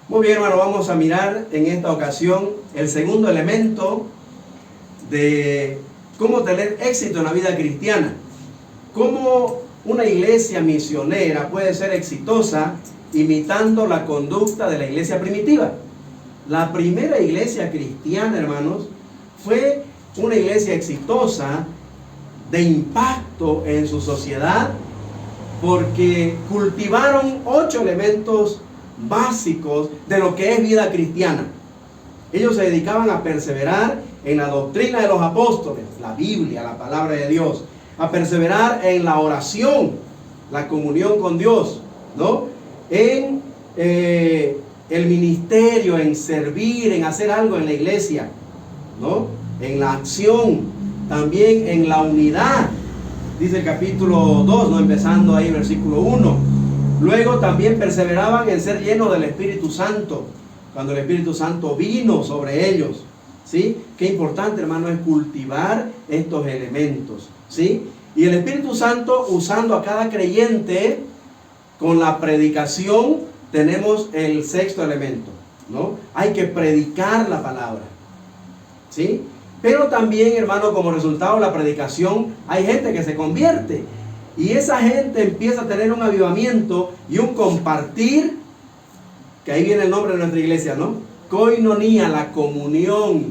Muy bien, hermano, vamos a mirar en esta ocasión el segundo elemento de cómo tener éxito en la vida cristiana. Cómo una iglesia misionera puede ser exitosa imitando la conducta de la iglesia primitiva. La primera iglesia cristiana, hermanos, fue una iglesia exitosa, de impacto en su sociedad, porque cultivaron 8 elementos básicos de lo que es vida cristiana. Ellos se dedicaban a perseverar en la doctrina de los apóstoles, la Biblia, la palabra de Dios, a perseverar en la oración, la comunión con Dios, ¿no? En el ministerio, en servir, en hacer algo en la iglesia, ¿no? En la acción, también en la unidad. Dice el capítulo 2, ¿no? Empezando ahí, versículo 1. Luego también perseveraban en ser llenos del Espíritu Santo, cuando el Espíritu Santo vino sobre ellos, ¿sí? Qué importante, hermano, es cultivar estos elementos, ¿sí? Y el Espíritu Santo usando a cada creyente con la predicación. Tenemos el sexto elemento, ¿no? Hay que predicar la palabra, ¿sí? Pero también, hermano, como resultado de la predicación, hay gente que se convierte. Y esa gente empieza a tener un avivamiento y un compartir, que ahí viene el nombre de nuestra iglesia, ¿no? Koinonía, la comunión.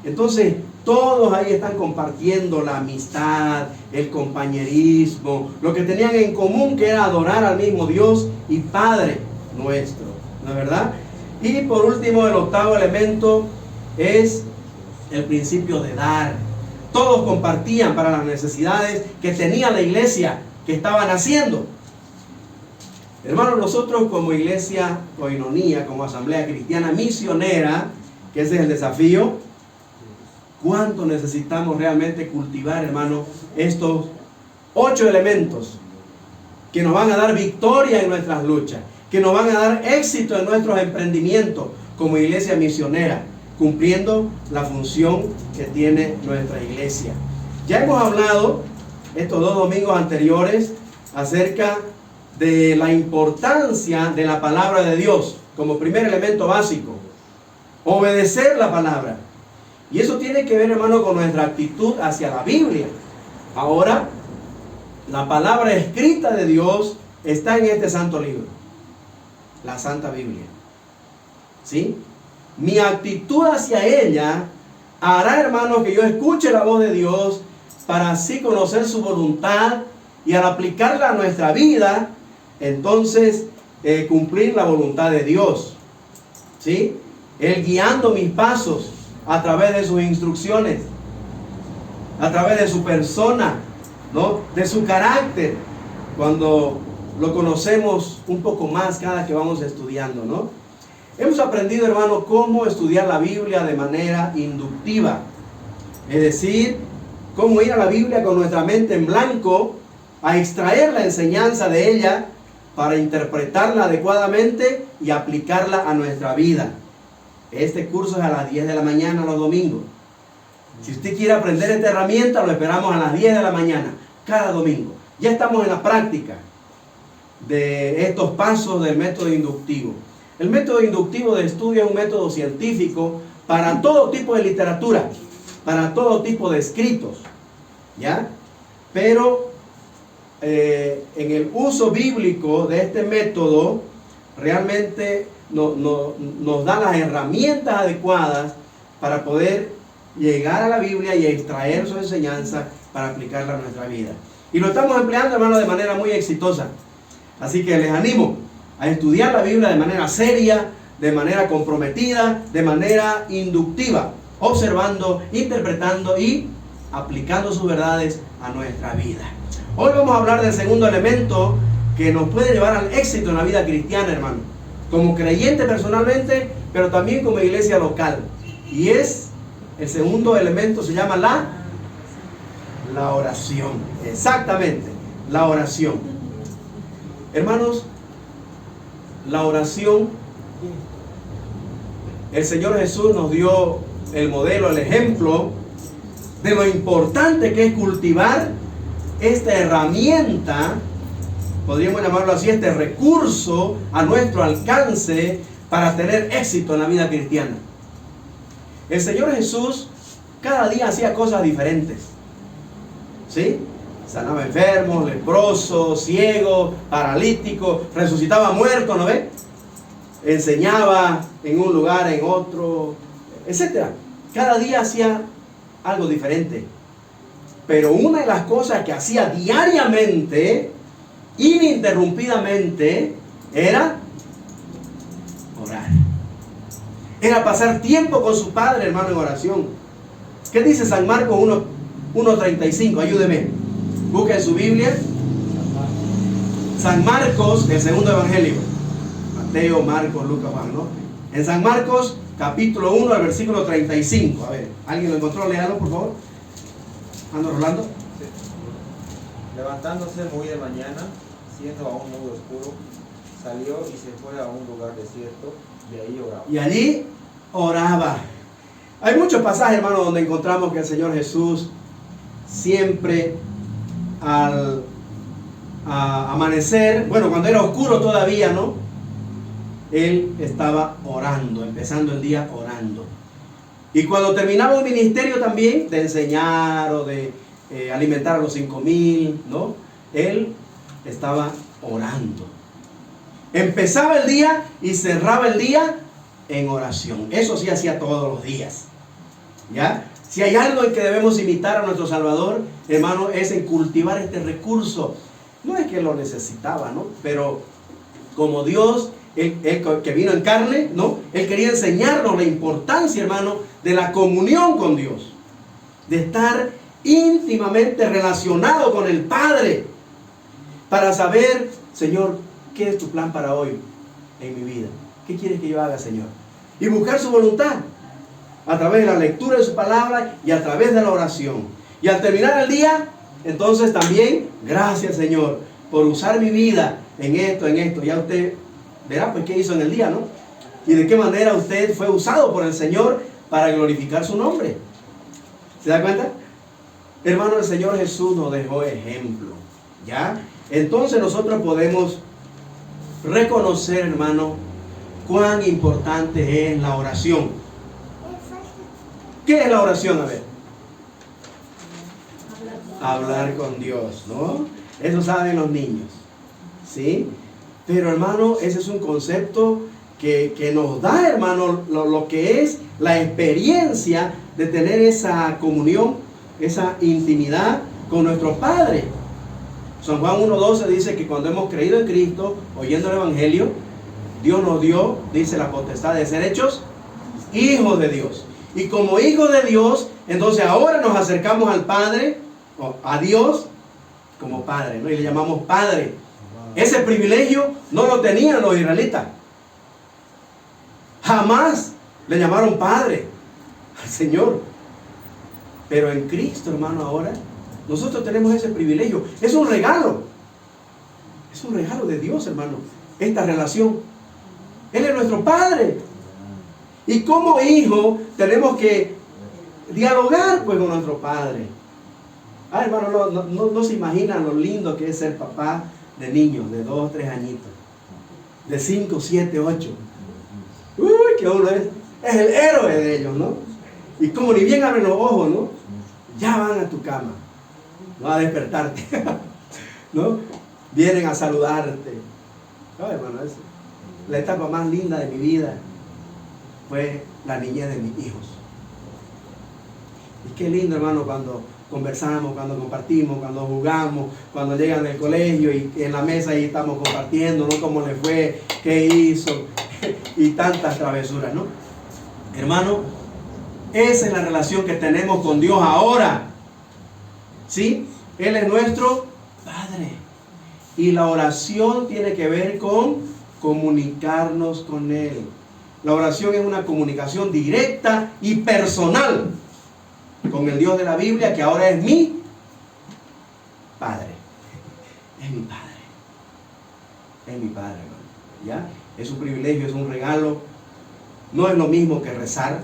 Entonces, todos ahí están compartiendo la amistad, el compañerismo, lo que tenían en común, que era adorar al mismo Dios y Padre nuestro, ¿no es verdad? Y por último, el octavo elemento es el principio de dar. Todos compartían para las necesidades que tenía la iglesia que estaban haciendo. Hermanos, nosotros como iglesia Koinonía, como asamblea cristiana misionera, que ese es el desafío, ¿cuánto necesitamos realmente cultivar, hermano, estos 8 elementos que nos van a dar victoria en nuestras luchas, que nos van a dar éxito en nuestros emprendimientos como iglesia misionera, cumpliendo la función que tiene nuestra iglesia? Ya hemos hablado estos 2 domingos anteriores acerca de la importancia de la palabra de Dios como primer elemento básico, obedecer la palabra. Y eso tiene que ver, hermano, con nuestra actitud hacia la Biblia. Ahora, la palabra escrita de Dios está en este santo libro, la Santa Biblia, ¿sí? Mi actitud hacia ella hará, hermano, que yo escuche la voz de Dios para así conocer su voluntad y al aplicarla a nuestra vida, entonces cumplir la voluntad de Dios, ¿sí? Él guiando mis pasos a través de sus instrucciones, a través de su persona, ¿no? De su carácter, cuando lo conocemos un poco más cada que vamos estudiando, ¿no? Hemos aprendido, hermano, cómo estudiar la Biblia de manera inductiva. Es decir, cómo ir a la Biblia con nuestra mente en blanco, a extraer la enseñanza de ella para interpretarla adecuadamente y aplicarla a nuestra vida. Este curso es a las 10 de la mañana los domingos. Si usted quiere aprender esta herramienta, lo esperamos a las 10 de la mañana, cada domingo. Ya estamos en la práctica de estos pasos del método inductivo. El método inductivo de estudio es un método científico para todo tipo de literatura, para todo tipo de escritos, ¿ya? Pero en el uso bíblico de este método, realmente nos da las herramientas adecuadas para poder llegar a la Biblia y extraer su enseñanza para aplicarla a nuestra vida. Y lo estamos empleando, hermano, de manera muy exitosa. Así que les animo a estudiar la Biblia de manera seria, de manera comprometida, de manera inductiva, observando, interpretando y aplicando sus verdades a nuestra vida. Hoy vamos a hablar del segundo elemento que nos puede llevar al éxito en la vida cristiana, hermano, como creyente personalmente, pero también como iglesia local. Y es, el segundo elemento se llama la oración. Exactamente, la oración. Hermanos, la oración, el Señor Jesús nos dio el modelo, el ejemplo de lo importante que es cultivar esta herramienta, podríamos llamarlo así, este recurso a nuestro alcance para tener éxito en la vida cristiana. El Señor Jesús cada día hacía cosas diferentes. ¿Sí? Sanaba enfermos, leprosos, ciegos, paralíticos, resucitaba muertos, ¿no ve? Enseñaba en un lugar, en otro, etc. Cada día hacía algo diferente. Pero una de las cosas que hacía diariamente, ininterrumpidamente, era orar. Era pasar tiempo con su Padre, hermano, en oración. ¿Qué dice San Marcos 1:35? Ayúdeme. Busca en su Biblia. San Marcos, el segundo evangelio. Mateo, Marcos, Lucas, Juan, ¿no? En San Marcos, capítulo 1, al versículo 35. A ver, ¿alguien lo encontró? Léalo, por favor. ¿Ando Rolando? Sí. Levantándose muy de mañana, siendo aún muy oscuro, salió y se fue a un lugar desierto, y ahí oraba. Y allí oraba. Hay muchos pasajes, hermanos, donde encontramos que el Señor Jesús siempre al amanecer, bueno, cuando era oscuro todavía, ¿no? Él estaba orando, empezando el día orando. Y cuando terminaba un ministerio también, de enseñar o de alimentar a los 5,000, ¿no? Él estaba orando. Empezaba el día y cerraba el día en oración. Eso sí hacía todos los días. ¿Ya? Si hay algo en que debemos imitar a nuestro Salvador, hermano, es en cultivar este recurso. No es que lo necesitaba, ¿no? Pero como Dios, él que vino en carne, ¿no? Él quería enseñarnos la importancia, hermano, de la comunión con Dios. De estar íntimamente relacionado con el Padre. Para saber, Señor, ¿qué es tu plan para hoy en mi vida? ¿Qué quieres que yo haga, Señor? Y buscar su voluntad a través de la lectura de su palabra y a través de la oración. Y al terminar el día, entonces también, gracias, Señor, por usar mi vida en esto. Ya usted verá pues qué hizo en el día, ¿no? Y de qué manera usted fue usado por el Señor para glorificar su nombre. ¿Se da cuenta? Hermano, el Señor Jesús nos dejó ejemplo, ¿ya? Entonces nosotros podemos reconocer, hermano, cuán importante es la oración. ¿Qué es la oración? A ver. Hablar con Dios, ¿no? Eso saben los niños, ¿sí? Pero, hermano, ese es un concepto que nos da, hermano, lo que es la experiencia de tener esa comunión, esa intimidad con nuestro Padre. San Juan 1:12 dice que cuando hemos creído en Cristo, oyendo el Evangelio, Dios nos dio, dice, la potestad de ser hechos hijos de Dios. Y como hijos de Dios, entonces ahora nos acercamos al Padre, o a Dios, como Padre, ¿no? Y le llamamos Padre. Ese privilegio no lo tenían los israelitas. Jamás le llamaron Padre al Señor. Pero en Cristo, hermano, ahora nosotros tenemos ese privilegio. Es un regalo. Es un regalo de Dios, hermano. Esta relación. Él es nuestro Padre. Y como hijo tenemos que dialogar pues con nuestro Padre. Hermano, no se imaginan lo lindo que es ser papá de niños de 2 o 3 añitos, de 5, 7, 8. Uy, que uno es el héroe de ellos, ¿no? Y como ni bien abren los ojos, ¿no? Ya van a tu cama, no a despertarte, ¿no? Vienen a saludarte. Ay, hermano, es la etapa más linda de mi vida. Fue la niñez de mis hijos. Y qué lindo, hermano, cuando conversamos, cuando compartimos, cuando jugamos, cuando llegan del colegio y en la mesa ahí estamos compartiendo, ¿no? Cómo le fue, qué hizo y tantas travesuras, ¿no? Hermano, esa es la relación que tenemos con Dios ahora. ¿Sí? Él es nuestro Padre. Y la oración tiene que ver con comunicarnos con Él. La oración es una comunicación directa y personal con el Dios de la Biblia, que ahora es mi Padre. Es mi Padre. Es mi Padre, hermano. ¿Ya? Es un privilegio, es un regalo. No es lo mismo que rezar.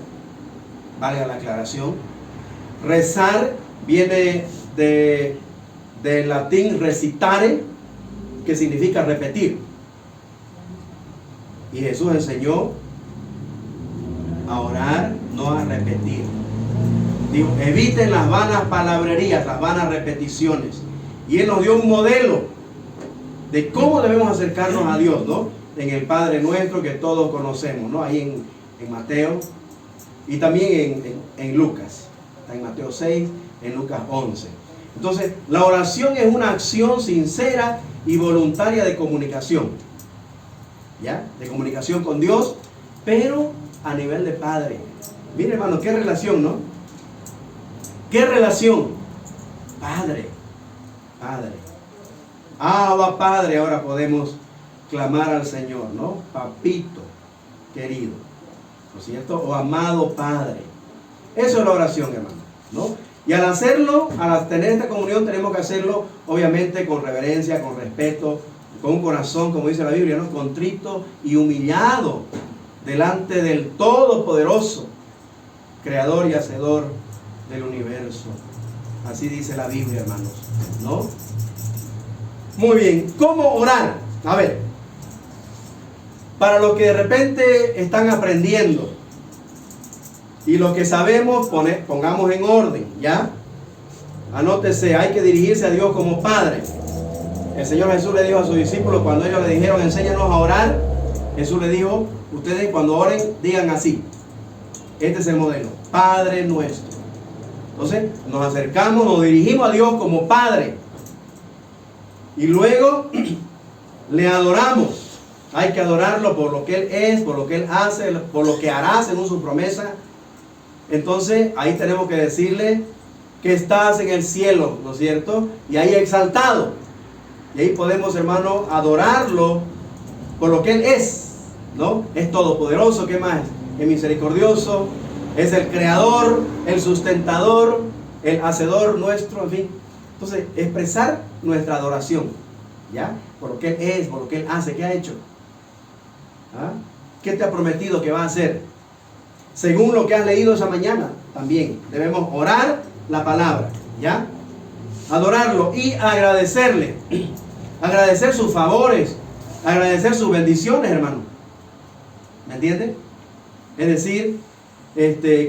Valga la aclaración. Rezar viene del latín recitare, que significa repetir. Y Jesús enseñó a orar, no a repetir. Dijo, eviten las vanas palabrerías, las vanas repeticiones. Y Él nos dio un modelo de cómo debemos acercarnos a Dios, ¿no? En el Padre Nuestro que todos conocemos, ¿no? Ahí en Mateo y también en Lucas. Está en Mateo 6, en Lucas 11. Entonces, la oración es una acción sincera y voluntaria de comunicación. ¿Ya? De comunicación con Dios, pero a nivel de Padre. Mire, hermano, qué relación, ¿no? ¿Qué relación? Padre. Padre. Abba, Padre, ahora podemos clamar al Señor, ¿no? Papito querido, ¿no es cierto? O amado Padre. Eso es la oración, hermano, ¿no? Y al hacerlo, al tener esta comunión, tenemos que hacerlo, obviamente, con reverencia, con respeto, con un corazón, como dice la Biblia, ¿no? Contrito y humillado delante del Todopoderoso, Creador y Hacedor del universo. Así dice la Biblia, hermanos, ¿no? Muy bien, ¿cómo orar? A ver, para los que de repente están aprendiendo y lo que sabemos, pongamos en orden, ¿ya? Anótese, hay que dirigirse a Dios como Padre. El Señor Jesús le dijo a sus discípulos, cuando ellos le dijeron, enséñanos a orar, Jesús le dijo, ustedes cuando oren, digan así. Este es el modelo, Padre nuestro. Entonces, nos acercamos, nos dirigimos a Dios como Padre. Y luego, le adoramos. Hay que adorarlo por lo que Él es, por lo que Él hace, por lo que hará según su promesa. Entonces, ahí tenemos que decirle que estás en el cielo, ¿no es cierto? Y ahí exaltado. Y ahí podemos, hermano, adorarlo por lo que Él es, ¿no? Es todopoderoso, ¿qué más? Es misericordioso, es el creador, el sustentador, el hacedor nuestro, en fin. Entonces, expresar nuestra adoración, ¿ya? Por lo que Él es, por lo que Él hace, ¿qué ha hecho? ¿Ah? ¿Qué te ha prometido que va a hacer? Según lo que has leído esa mañana, también debemos orar la palabra, ¿ya? Adorarlo y agradecerle. Agradecer sus favores, agradecer sus bendiciones, hermano. ¿Me entiende? Es decir,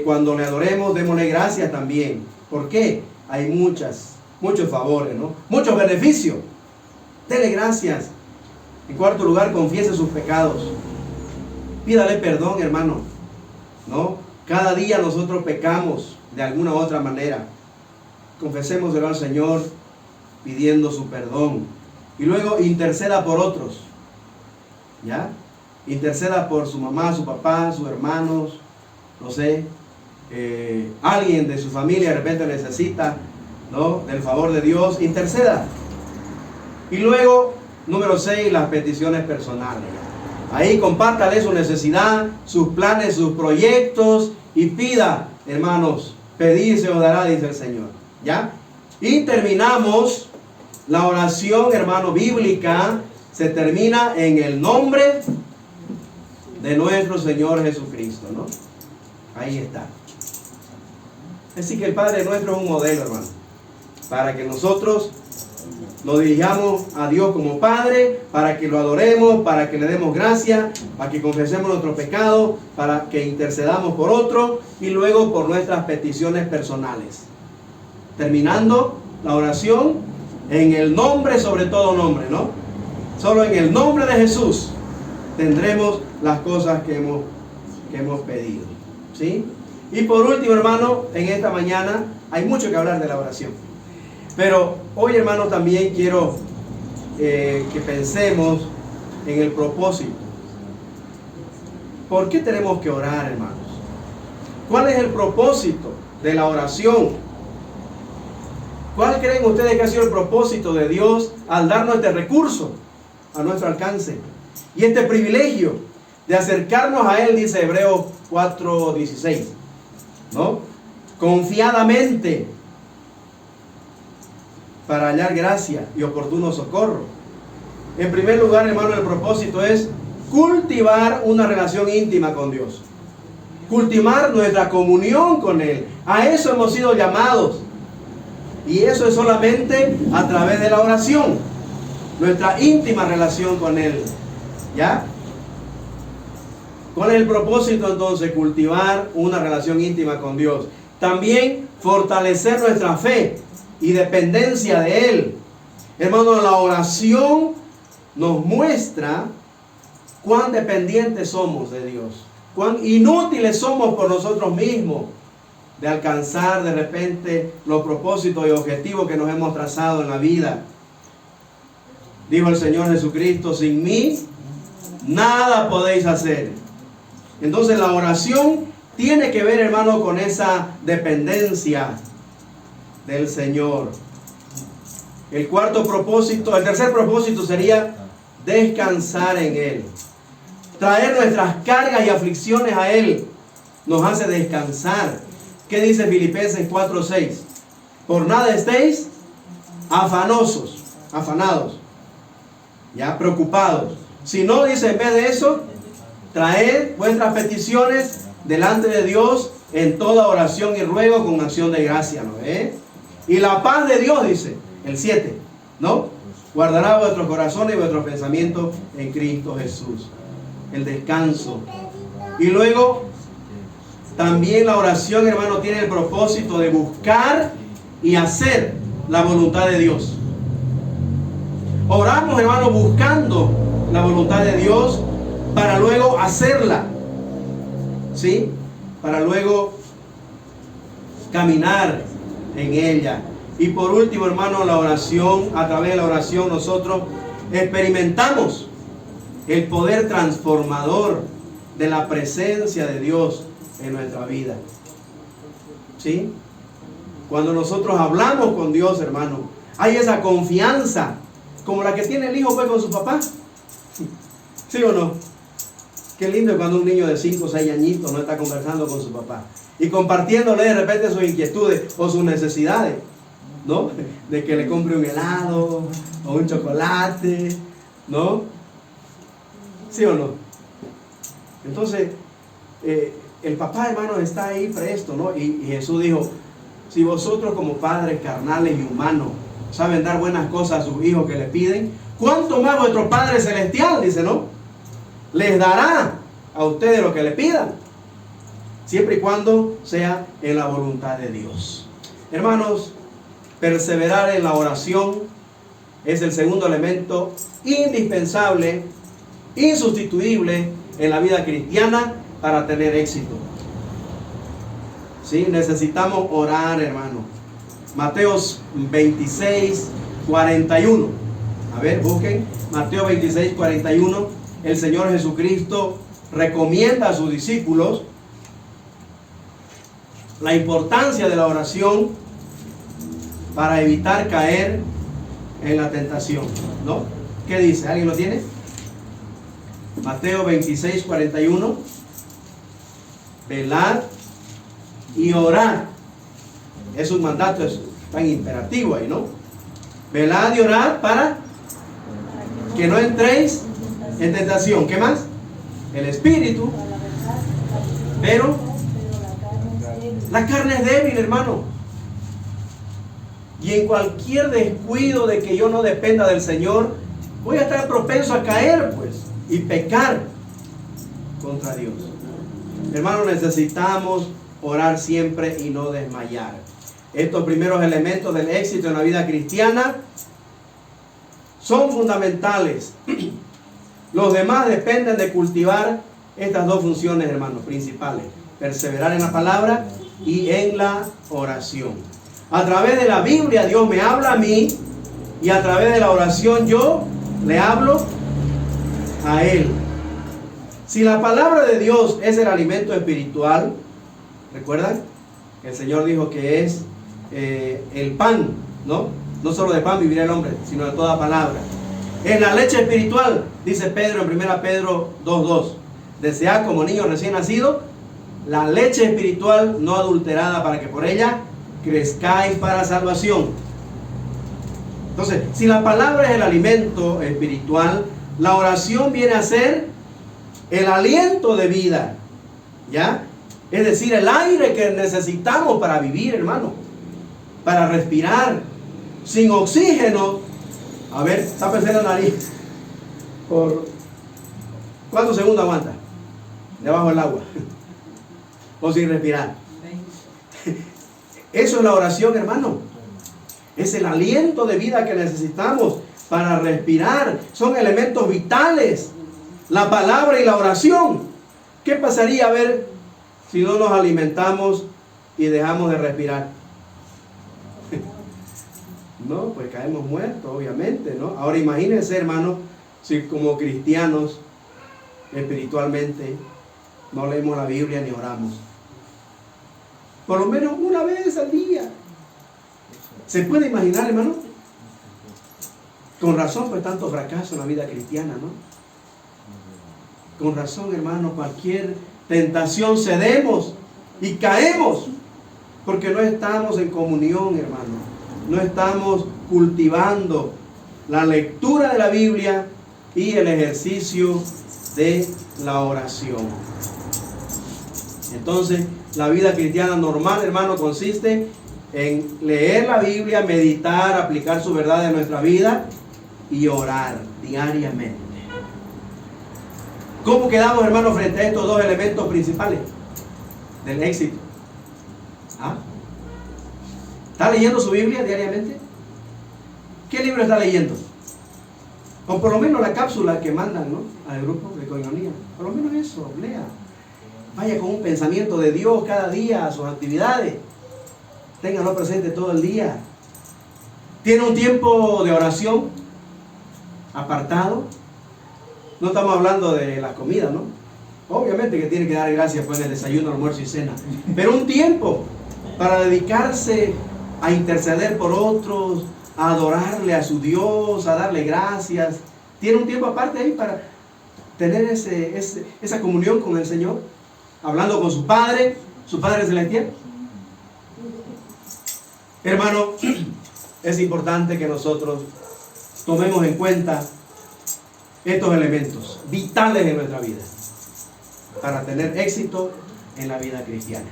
cuando le adoremos, démosle gracias también. ¿Por qué? Hay muchos favores, ¿no? Muchos beneficios. Dele gracias. En cuarto lugar, confiese sus pecados. Pídale perdón, hermano, ¿no? Cada día nosotros pecamos de alguna u otra manera. Confesémoselo al Señor pidiendo su perdón. Y luego interceda por otros, ¿ya? Interceda por su mamá, su papá, sus hermanos, no sé, alguien de su familia de repente necesita, ¿no? Del favor de Dios, interceda. Y luego, número 6, las peticiones personales. Ahí compártale su necesidad, sus planes, sus proyectos y pida, hermanos, pedid se os dará, dice el Señor, ¿ya? Y terminamos la oración, hermano, bíblica, se termina en el nombre de nuestro Señor Jesucristo, ¿no? Ahí está. Así que el Padre nuestro es un modelo, hermano, para que nosotros nos dirijamos a Dios como Padre, para que lo adoremos, para que le demos gracias, para que confesemos nuestros pecados, para que intercedamos por otro y luego por nuestras peticiones personales. Terminando la oración en el nombre sobre todo nombre, ¿no? Solo en el nombre de Jesús tendremos las cosas que hemos pedido, ¿sí? Y por último, hermano, en esta mañana hay mucho que hablar de la oración. Pero hoy, hermano, también quiero que pensemos en el propósito. ¿Por qué tenemos que orar, hermanos? ¿Cuál es el propósito de la oración? ¿Cuál creen ustedes que ha sido el propósito de Dios al darnos este recurso a nuestro alcance? Y este privilegio de acercarnos a Él, dice Hebreos 4:16, ¿no? Confiadamente, para hallar gracia y oportuno socorro. En primer lugar, hermano, el propósito es cultivar una relación íntima con Dios. Cultivar nuestra comunión con Él. A eso hemos sido llamados. Y eso es solamente a través de la oración. Nuestra íntima relación con Él. ¿Ya? ¿Cuál es el propósito entonces? Cultivar una relación íntima con Dios. También fortalecer nuestra fe y dependencia de Él. Hermano, la oración nos muestra cuán dependientes somos de Dios, cuán inútiles somos por nosotros mismos de alcanzar de repente los propósitos y objetivos que nos hemos trazado en la vida. Dijo el Señor Jesucristo: sin mí nada podéis hacer. Entonces la oración tiene que ver, hermano, con esa dependencia del Señor. El tercer propósito sería descansar en Él. Traer nuestras cargas y aflicciones a Él nos hace descansar. ¿Qué dice Filipenses 4:6? Por nada estéis afanosos, afanados, ya preocupados. Si no, dice, en vez de eso, traed vuestras peticiones delante de Dios en toda oración y ruego con acción de gracia, ¿no? Y la paz de Dios, dice el 7, ¿no? Guardará vuestros corazones y vuestros pensamientos en Cristo Jesús. El descanso. Y luego, también la oración, hermano, tiene el propósito de buscar y hacer la voluntad de Dios. Oramos, hermano, buscando la voluntad de Dios para luego hacerla, ¿sí? Para luego caminar en ella. Y por último, hermano, la oración, a través de la oración nosotros experimentamos el poder transformador de la presencia de Dios en nuestra vida, ¿sí? Cuando nosotros hablamos con Dios, hermano, hay esa confianza como la que tiene el hijo pues con su papá, ¿sí o no? Qué lindo cuando un niño de 5 o 6 añitos no está conversando con su papá y compartiéndole de repente sus inquietudes o sus necesidades, ¿no? De que le compre un helado o un chocolate, ¿no? ¿Sí o no? Entonces, el papá, hermano, está ahí presto, ¿no? Y Jesús dijo: si vosotros como padres carnales y humanos saben dar buenas cosas a sus hijos que le piden, ¿cuánto más vuestro Padre Celestial, dice, ¿no? Les dará a ustedes lo que le pidan, siempre y cuando sea en la voluntad de Dios. Hermanos, perseverar en la oración es el segundo elemento indispensable, insustituible en la vida cristiana para tener éxito. ¿Sí? Necesitamos orar, hermano. Mateo 26, 41. A ver, busquen. Mateo 26, 41. El Señor Jesucristo recomienda a sus discípulos la importancia de la oración para evitar caer en la tentación, ¿no? ¿Qué dice? ¿Alguien lo tiene? Mateo 26, 41. Velad y orad. Es un mandato, es tan imperativo ahí, ¿no? Velad y orad para que no entréis en tentación. ¿Qué más? El espíritu. Pero la carne es débil, hermano. Y en cualquier descuido de que yo no dependa del Señor, voy a estar propenso a caer, pues, y pecar contra Dios. Hermano, necesitamos orar siempre y no desmayar. Estos primeros elementos del éxito en la vida cristiana son fundamentales. Los demás dependen de cultivar estas dos funciones, hermanos, principales: perseverar en la palabra y en la oración. A través de la Biblia Dios me habla a mí, y a través de la oración yo le hablo a Él. Si la palabra de Dios es el alimento espiritual, ¿recuerdan? El Señor dijo que es el pan, ¿no? No solo de pan vivirá el hombre, sino de toda palabra. En la leche espiritual, dice Pedro en 1 Pedro 2:2, desead como niños recién nacidos la leche espiritual no adulterada, para que por ella crezcáis para salvación. Entonces, si la palabra es el alimento espiritual, la oración viene a ser el aliento de vida, ¿ya? Es decir, el aire que necesitamos para vivir, hermano, para respirar. Sin oxígeno, a ver, tápese la nariz. ¿Por cuántos segundos aguanta? debajo del agua o sin respirar. Eso es la oración, hermano. Es el aliento de vida que necesitamos para respirar. Son elementos vitales. La palabra y la oración. ¿Qué pasaría, a ver, si no nos alimentamos y dejamos de respirar? No, pues caemos muertos, obviamente, ¿no? Ahora imagínense, hermano, si como cristianos espiritualmente no leemos la Biblia ni oramos. Por lo menos una vez al día. ¿Se puede imaginar, hermano? Con razón, pues tanto fracaso en la vida cristiana, ¿no? Con razón, hermano, cualquier tentación cedemos y caemos porque no estamos en comunión, hermano. No estamos cultivando la lectura de la Biblia y el ejercicio de la oración. Entonces, la vida cristiana normal, hermano, consiste en leer la Biblia, meditar, aplicar su verdad en nuestra vida y orar diariamente. ¿Cómo quedamos, hermano, frente a estos dos elementos principales del éxito? ¿Ah? ¿Está leyendo su Biblia diariamente? ¿Qué libro está leyendo? O por lo menos la cápsula que mandan, ¿no?, al grupo de coinonía. Por lo menos eso, lea. Vaya con un pensamiento de Dios cada día a sus actividades. Ténganlo presente todo el día. ¿Tiene un tiempo de oración apartado? No estamos hablando de la comida, ¿no? Obviamente que tiene que dar gracias por el desayuno, almuerzo y cena. Pero un tiempo para dedicarse a interceder por otros, a adorarle a su Dios, a darle gracias. ¿Tiene un tiempo aparte ahí para tener esa comunión con el Señor? Hablando con su Padre Celestial. Hermano, es importante que nosotros tomemos en cuenta estos elementos vitales de nuestra vida para tener éxito en la vida cristiana.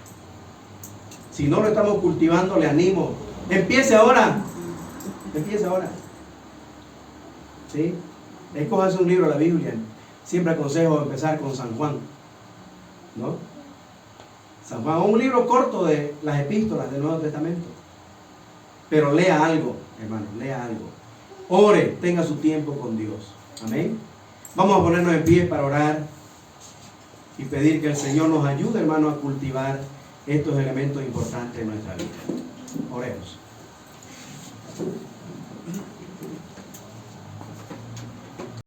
Si no lo estamos cultivando, le animo. Empiece ahora. Empiece ahora. ¿Sí? Escójase un libro de la Biblia. Siempre aconsejo empezar con San Juan, ¿no? San Juan, un libro corto de las epístolas del Nuevo Testamento. Pero lea algo, hermano, lea algo. Ore, tenga su tiempo con Dios. Amén. Vamos a ponernos en pie para orar y pedir que el Señor nos ayude, hermano, a cultivar estos elementos importantes en nuestra vida. Oremos.